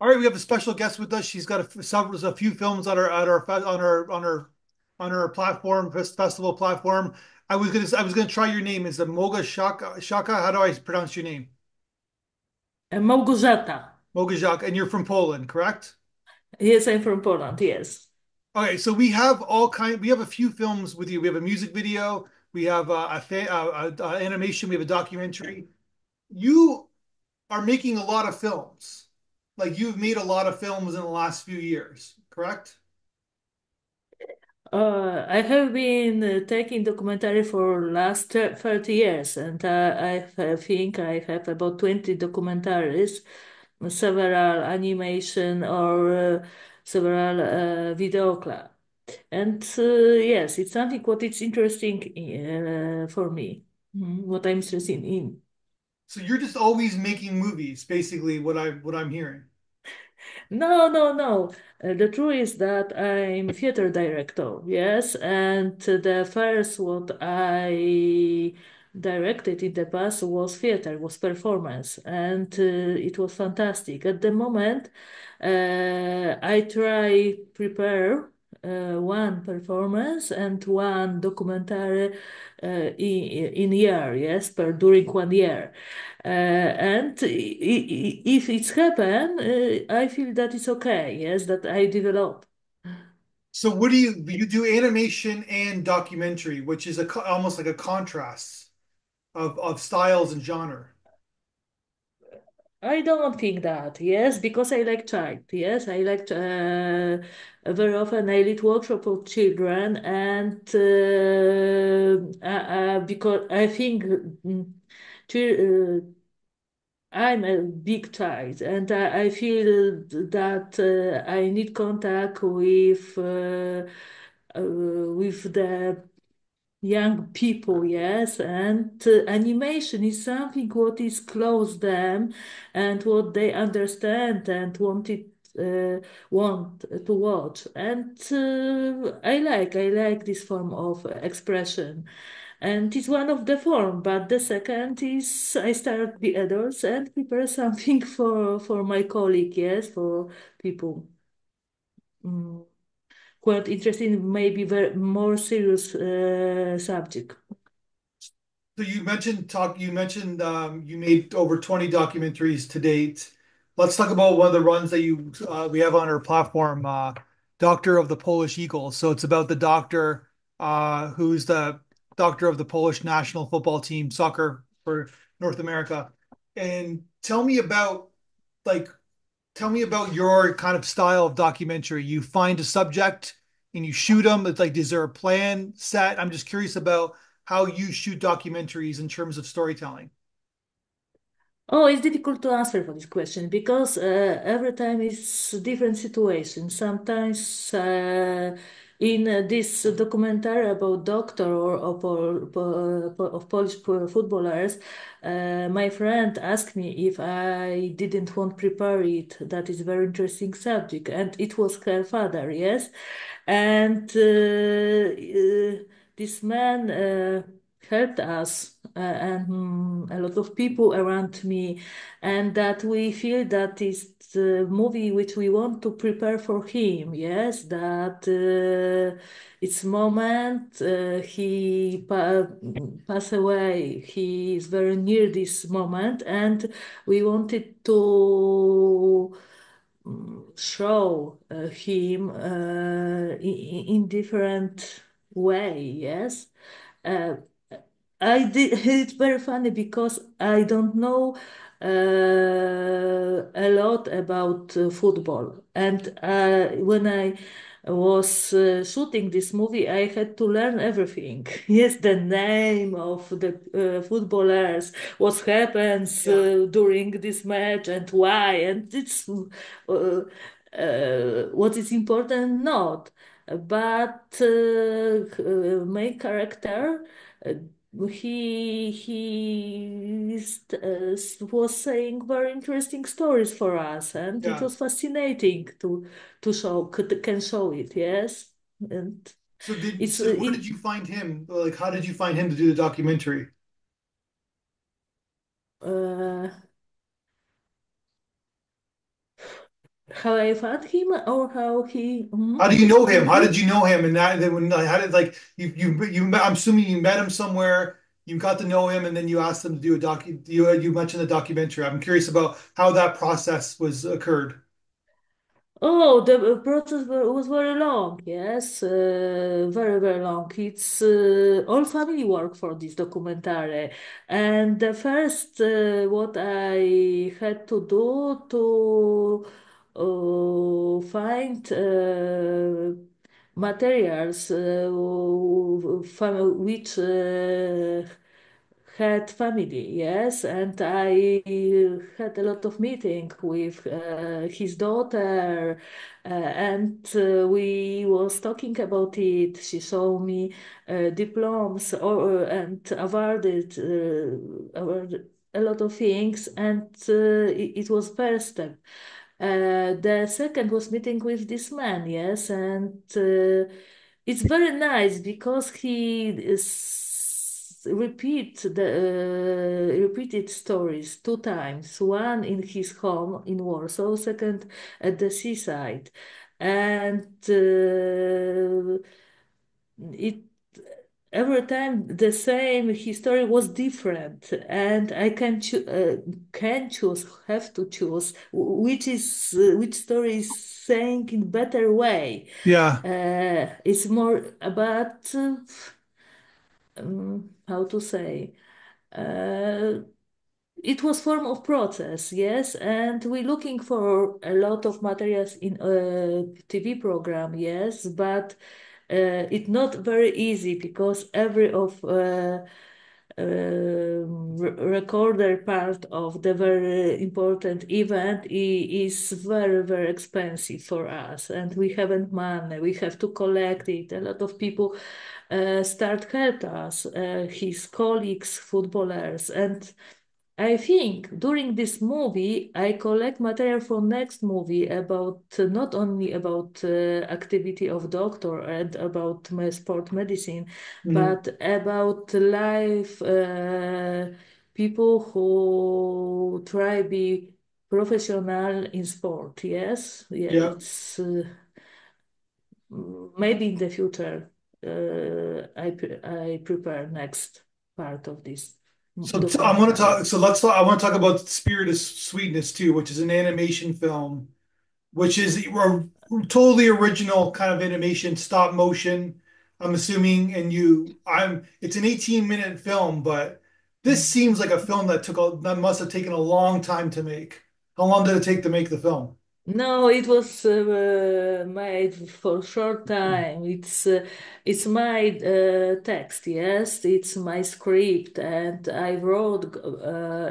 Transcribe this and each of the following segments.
All right, we have a special guest with us. She's got a few films on her platform, festival platform. I was gonna try your name. Is it Moga Shaka? How do I pronounce your name? Małgorzata. Moga Shaka, and you're from Poland, correct? Yes, I'm from Poland. Yes. Okay, so we have a few films with you. We have a music video, we have animation, we have a documentary. You are making a lot of films. Like you've made a lot of films in the last few years, correct? I have been taking documentary for last 30 years, and I think I have about 20 documentaries, several animation or several video club. And yes, it's something what it's interesting for me, what I'm interested in. So you're just always making movies, basically what I'm hearing. No, no, no. The truth is that I'm a theater director, yes, and the first what I directed in the past was theater, was performance, and it was fantastic. At the moment, I try prepare one performance and one documentary in year, yes, per during 1 year. And if it's happen, I feel that it's okay. Yes, that I develop. So what do you do animation and documentary, which is almost like a contrast of styles and genre. I don't think that. Yes, because I like child. Yes, I like very often I lead workshop for children, and because I think. Chil- I'm a big child, and I feel that I need contact with the young people, yes, and animation is something what is close them and what they understand and want to watch, and I like this form of expression. And it's one of the form, but the second is I start the adults and prepare something for my colleague, yes, for people mm, who are interested in maybe very more serious subject. So you mentioned you made over 20 documentaries to date. Let's talk about one of the runs that you we have on our platform, Doctor of the Polish Eagle. So it's about the doctor who's the doctor of the Polish national football team, soccer for North America. And like tell me about your kind of style of documentary. You find a subject and you shoot them. It's like, is there a plan set? I'm just curious about how you shoot documentaries in terms of storytelling. Oh, it's difficult to answer for this question because every time it's a different situation. Sometimes in this documentary about doctor or of Polish footballers, my friend asked me if I didn't want to prepare it. That is a very interesting subject, and it was her father, yes, and this man helped us and a lot of people around me, and that we feel that is the movie which we want to prepare for him. Yes, that it's moment passed away. He is very near this moment, and we wanted to show him in different way. Yes. Uh, I did. It's very funny because I don't know a lot about football, and when I was shooting this movie, I had to learn everything. Yes, the name of the footballers, what happens Yeah. during this match, and why, and it's what is important, not. But main character. Uh, was saying very interesting stories for us, and it Yeah. was fascinating to show can show it. Yes, and it's So where did you find him? Like how did you find him to do the documentary? uh, how I found him or how he. How do you know Can him? you How please? did you know him? And that then when how did like I'm assuming you met him somewhere, you got to know him, and then you asked him to do a you mentioned the documentary. I'm curious about how that process was occurred. Oh, the process was very long. Yes, very, very long. It's all family work for this documentary. And the first, what I had to do to find materials which had family, yes, and I had a lot of meeting with his daughter, and we was talking about it. She showed me diplomas or and awarded a lot of things, and it was first step. The second was meeting with this man, yes, and it's very nice because he repeated stories two times. One in his home in Warsaw, second at the seaside, and it every time the same history was different, and I can choose, have to choose which story is saying in better way. Yeah, It's more about how to say. Uh, it was form of process, yes, and we're looking for a lot of materials in a TV program, yes, but it's not very easy because every of recorder part of the very important event is very, very expensive for us, and we haven't money. We have to collect it. A lot of people start help us, his colleagues, footballers, and I think during this movie, I collect material for next movie about not only about activity of doctor and about my sport medicine, mhm, but about life people who try be professional in sport. Yes, yeah, yeah. it's maybe in the future. I prepare next part of this I want to documentary. talk. So let's talk. I want to talk about Spirit of Sweetness too, which is an animation film, which is a totally original kind of animation, stop motion. I'm assuming, and it's an 18-minute film, but this seems like a film that must have taken a long time to make. How long did it take to make the film? No, it was made for short time. It's my text, yes. It's my script, and I wrote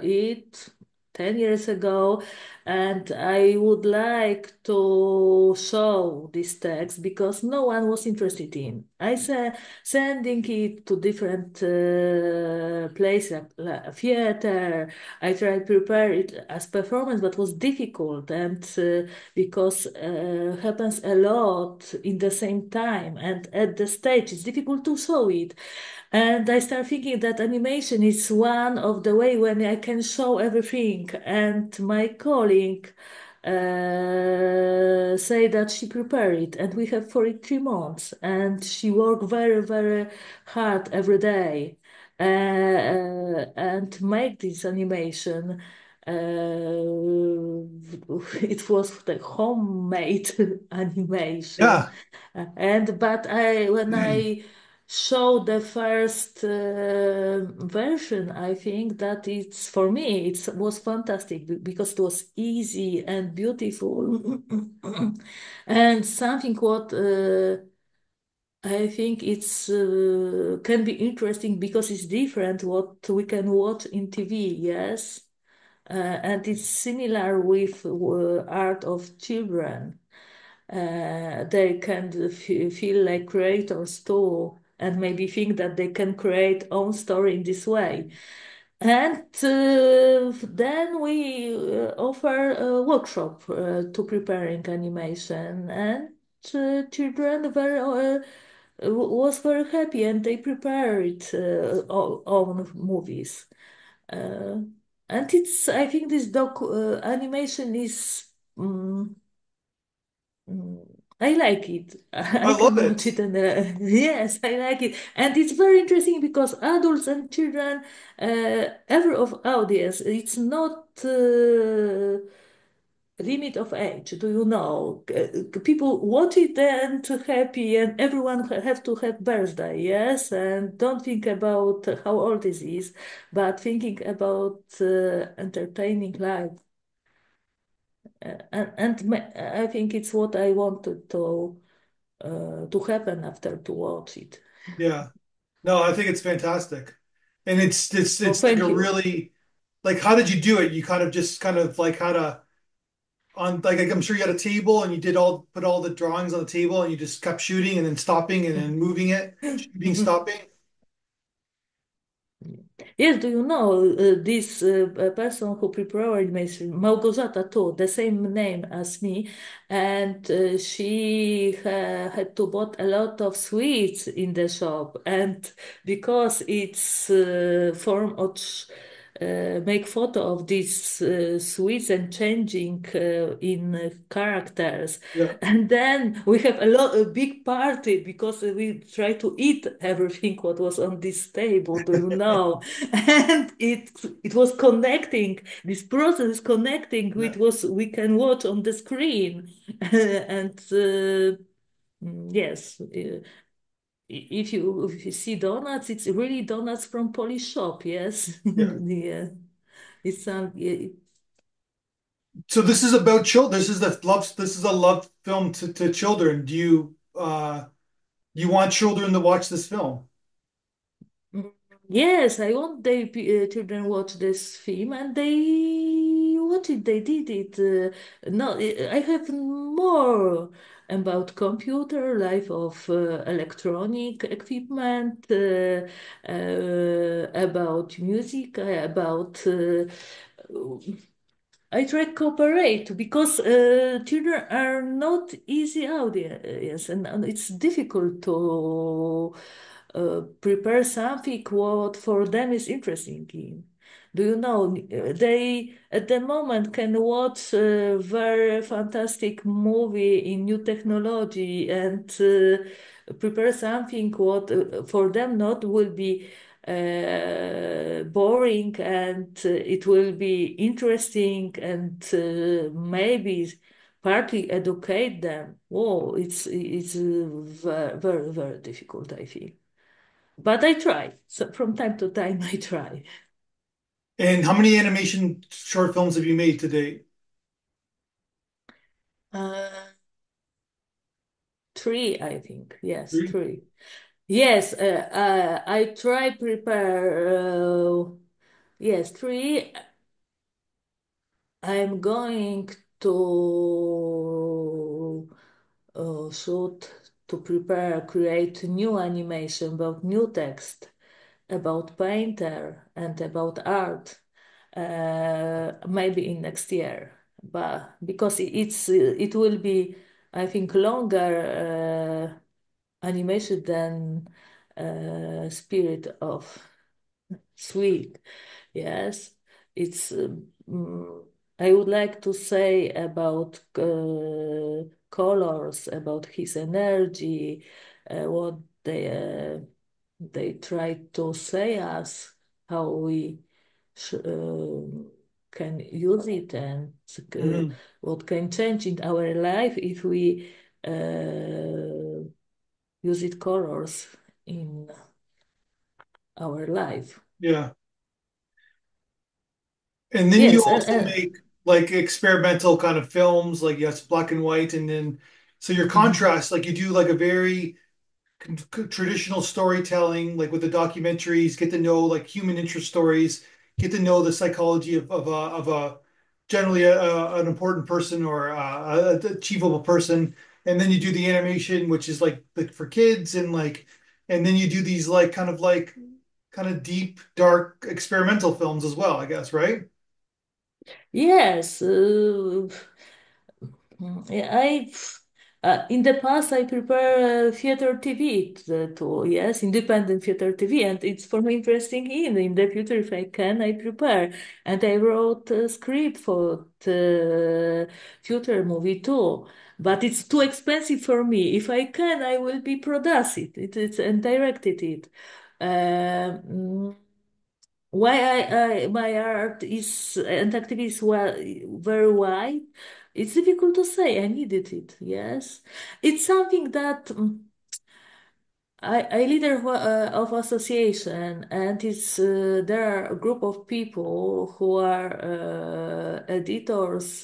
it 10 years ago, and I would like to show this text because no one was interested in. I said sending it to different places, like theater. I tried to prepare it as performance, but was difficult and because happens a lot in the same time and at the stage it's difficult to show it. And I start thinking that animation is one of the way when I can show everything. And my colleague say that she prepared it, and we have for it 3 months, and she worked very, very hard every day and make this animation. It was the homemade animation, Yeah, and but I when I showed the first version, I think that it's for me it was fantastic because it was easy and beautiful, and something what. I think it's can be interesting because it's different what we can watch in TV, yes, and it's similar with art of children. They can feel like creators too, and maybe think that they can create own story in this way. And then we offer a workshop to preparing animation, and children was very happy, and they prepared own movies. Uh, and it's I think this doc animation is. Mm, I like it. I I love can watch it. it, and yes, I like it. And it's very interesting because adults and children, every of audience, it's not limit of age. Do you know? People watch it and happy, and everyone have to have birthday, yes, and don't think about how old this is, but thinking about entertaining life. I think it's what I wanted to happen after to watch it. Yeah. No, I think it's fantastic. And Oh, it's like a thank you. really like how did you do it? You kind of just kind of like had a on like I'm sure you had a table and you did all put all the drawings on the table and you just kept shooting and then stopping and then moving it, shooting, stopping. Yes, do you know this person who prepared me, Małgorzata too, the same name as me, and she had to bought a lot of sweets in the shop, and because it's form of make photo of these sweets and changing in characters, Yeah. and then we have a big party because we try to eat everything what was on this table, do you know? And it was connecting. This process is connecting Yeah. with what we can watch on the screen, and yes. If you see donuts, it's really donuts from Polish shop. Yes, Yeah. yeah, it's some. Yeah, So this is about children. This is a love film to children. Do you want children to watch this film? mm, yes, I want the children watch this film, and they watch it. They did it. No, I have more about computer, life of electronic equipment, about music, about. I try cooperate because children are not easy audience, and it's difficult to prepare something what for them is interesting in. Do you know they at the moment can watch a very fantastic movie in new technology and prepare something what for them not will be boring and it will be interesting and maybe partly educate them. Oh, it's very, very, very difficult, I feel. But I try. So from time to time, I try. And how many animation short films have you made to date? Uh, Three, I think. Yes, Three? three. Yes, I try prepare. Yes, three. I'm going to shoot to prepare, create new animation about new text, about painter and about art. Maybe in next year, but because it will be, I think, longer animation than Spirit of Sweet. Yes, it's. I would like to say about colors, about his energy, what they try to say us, how we can use it, and Mhm. what can change in our life if we use it colors in our life. Yeah. And then you Yes, also make like experimental kind of films, like yes, black and white, and then so your mhm. contrast, like you do like a very traditional storytelling, like with the documentaries, get to know like human interest stories, get to know the psychology of a generally an important person or a achievable person, and then you do the animation, which is like for kids, and like, and then you do these like kind of deep, dark experimental films as well, I guess, right? Yes, yeah, In the past, I prepare theater TV too, yes, independent theater TV, and it's for me interesting. In the future, if I can, I prepare, and I wrote a script for the future movie too. But it's too expensive for me. If I can, I will be produce it and directed it. Um, why my art is and activity is well, very wide. It's difficult to say. I needed it. Yes, it's something that I leader of association, and it's there are a group of people who are editors,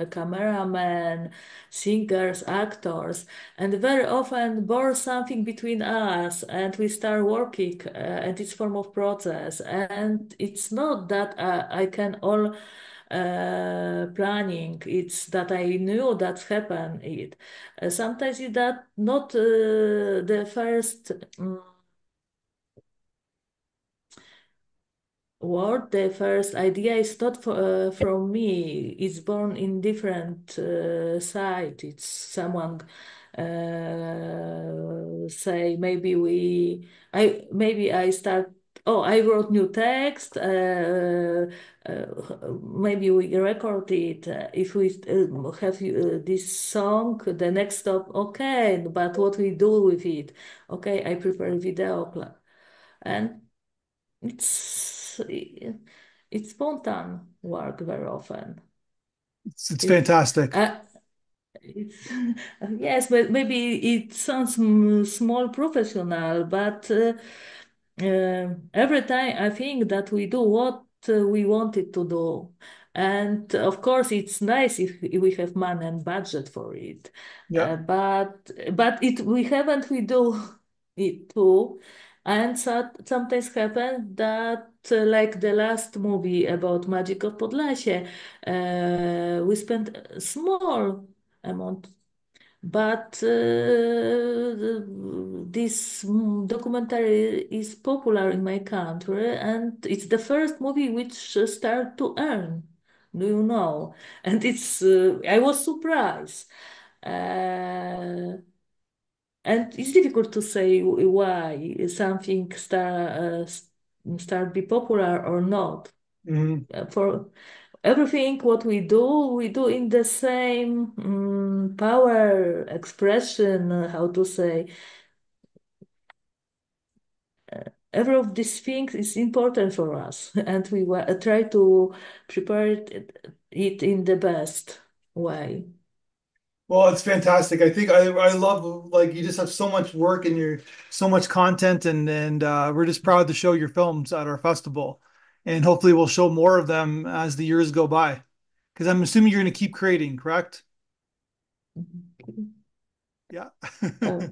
cameramen, singers, actors, and very often born something between us, and we start working, and it's form of process, and it's not that I can all planning. It's that I knew that happened. Sometimes it that not the first word, the first idea is not from me. It's born in different side. It's someone say maybe I start. Oh, I wrote new text. Maybe we record it. If we have this song, the next stop, okay. But what we do with it? Okay, I prepare video and it's it's spontaneous work very often. It's It fantastic. uh, it's yes, but maybe it sounds small professional, but every time I think that we do what we wanted to do. And of course, it's nice if we have money and budget for it. Yeah. But it we haven't we do it too. And so, sometimes happen that like the last movie about Magic of Podlasie, we spent a small amount but this documentary is popular in my country, and it's the first movie which start to earn. Do you know? And it's I was surprised, and it's difficult to say why something start be popular or not. Mhm. For everything what we do in the same power expression, how to say, every of these things is important for us, and we try to prepare it in the best way. Well, it's fantastic. I think I love like you just have so much work and you're so much content and we're just proud to show your films at our festival. And hopefully we'll show more of them as the years go by. Because I'm assuming you're going to keep creating, correct? Yeah. Uh,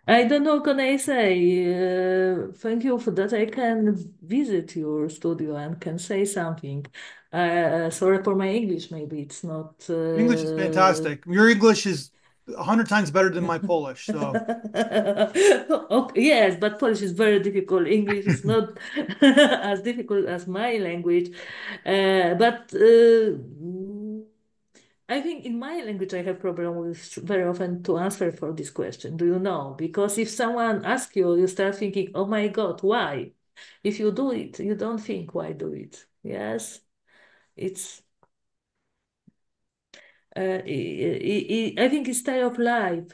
I don't know, can I say, thank you for that I can visit your studio and can say something. Sorry for my English, maybe it's not. English is fantastic. Your English is 100 times better than my Polish. So Okay, yes, but Polish is very difficult. English is not as difficult as my language. But I think in my language I have problem with very often to answer for this question. Do you know? Because if someone asks you, you start thinking, "Oh my God, why?" If you do it, you don't think why do it. Yes, it's. I think it's style of life,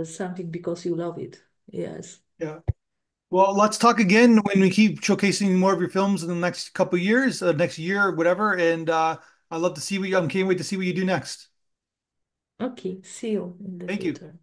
something because you love it. Yes. yeah. Well, let's talk again when we keep showcasing more of your films in the next couple of years, next year, whatever. And I'd love to see what you, I can't wait to see what you do next. Okay. See you in the Thank you. future.